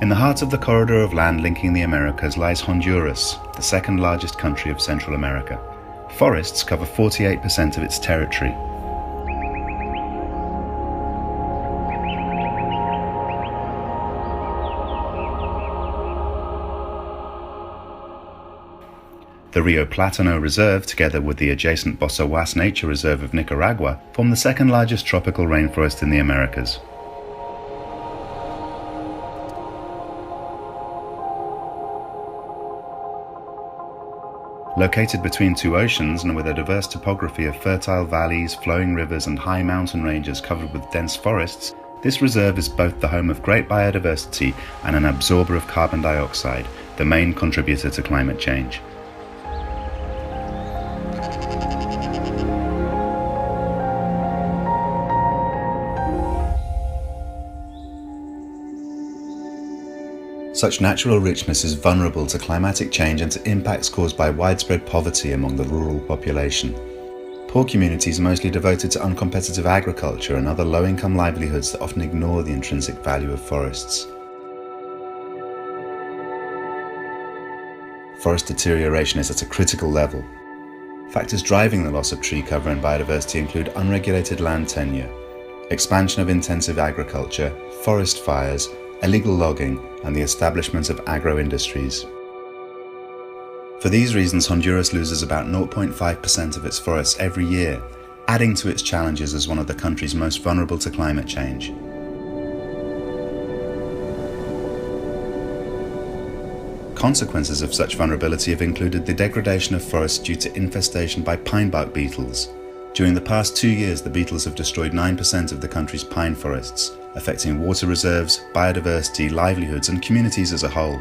In the heart of the corridor of land linking the Americas lies Honduras, the second largest country of Central America. Forests cover 48% of its territory. The Rio Platano Reserve, together with the adjacent Bosques Nature Reserve of Nicaragua, form the second largest tropical rainforest in the Americas. Located between two oceans and with a diverse topography of fertile valleys, flowing rivers and high mountain ranges covered with dense forests, this reserve is both the home of great biodiversity and an absorber of carbon dioxide, the main contributor to climate change. Such natural richness is vulnerable to climatic change and to impacts caused by widespread poverty among the rural population. Poor communities are mostly devoted to uncompetitive agriculture and other low-income livelihoods that often ignore the intrinsic value of forests. Forest deterioration is at a critical level. Factors driving the loss of tree cover and biodiversity include unregulated land tenure, expansion of intensive agriculture, forest fires, illegal logging, and the establishment of agro-industries. For these reasons, Honduras loses about 0.5% of its forests every year, adding to its challenges as one of the countries most vulnerable to climate change. Consequences of such vulnerability have included the degradation of forests due to infestation by pine bark beetles. During the past 2 years, the beetles have destroyed 9% of the country's pine forests, affecting water reserves, biodiversity, livelihoods, and communities as a whole.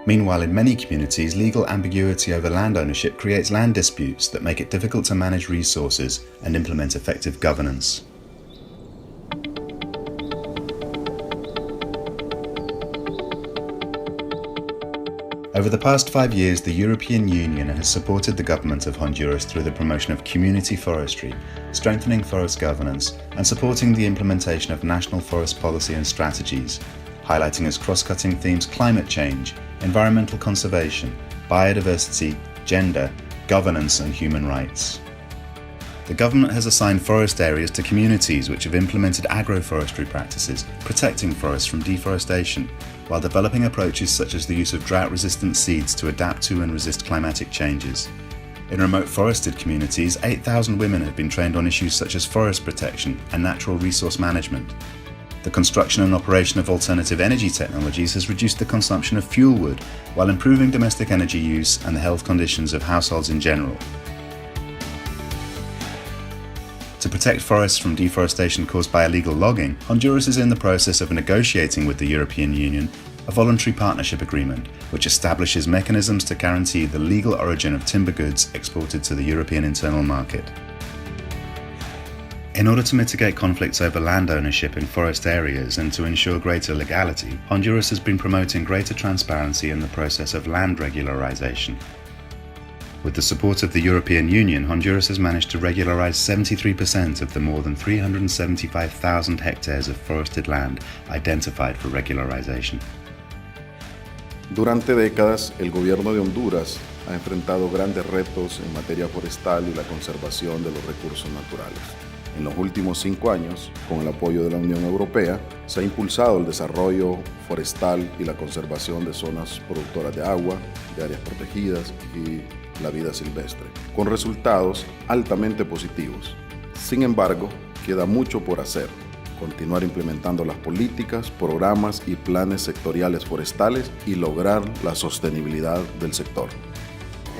Meanwhile, in many communities, legal ambiguity over land ownership creates land disputes that make it difficult to manage resources and implement effective governance. Over the past 5 years, the European Union has supported the government of Honduras through the promotion of community forestry, strengthening forest governance, and supporting the implementation of national forest policy and strategies, highlighting as cross-cutting themes climate change, environmental conservation, biodiversity, gender, governance, and human rights. The government has assigned forest areas to communities which have implemented agroforestry practices, protecting forests from deforestation, while developing approaches such as the use of drought-resistant seeds to adapt to and resist climatic changes. In remote forested communities, 8,000 women have been trained on issues such as forest protection and natural resource management. The construction and operation of alternative energy technologies has reduced the consumption of fuel wood, while improving domestic energy use and the health conditions of households in general. To protect forests from deforestation caused by illegal logging, Honduras is in the process of negotiating with the European Union a voluntary partnership agreement, which establishes mechanisms to guarantee the legal origin of timber goods exported to the European internal market. In order to mitigate conflicts over land ownership in forest areas and to ensure greater legality, Honduras has been promoting greater transparency in the process of land regularization. With the support of the European Union, Honduras has managed to regularize 73% of the more than 375,000 hectares of forested land identified for regularization. Durante décadas, el gobierno de Honduras ha enfrentado grandes retos en materia forestal y la conservación de los recursos naturales. En los últimos 5 años, con el apoyo de la Unión Europea, se ha impulsado el desarrollo forestal y la conservación de zonas productoras de agua, de áreas protegidas y la vida silvestre, con resultados altamente positivos. Sin embargo, queda mucho por hacer. Continuar implementando las políticas, programas y planes sectoriales forestales y lograr la sostenibilidad del sector.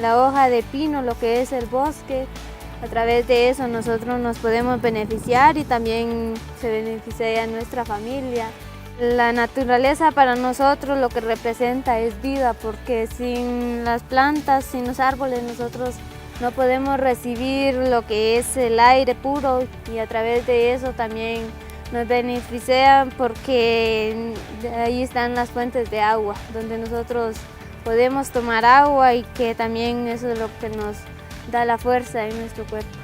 La hoja de pino, lo que es el bosque, a través de eso nosotros nos podemos beneficiar y también se beneficia a nuestra familia. La naturaleza para nosotros lo que representa es vida, porque sin las plantas, sin los árboles, nosotros no podemos recibir lo que es el aire puro y a través de eso también nos beneficia porque ahí están las fuentes de agua, donde nosotros podemos tomar agua y que también eso es lo que nos da la fuerza en nuestro cuerpo.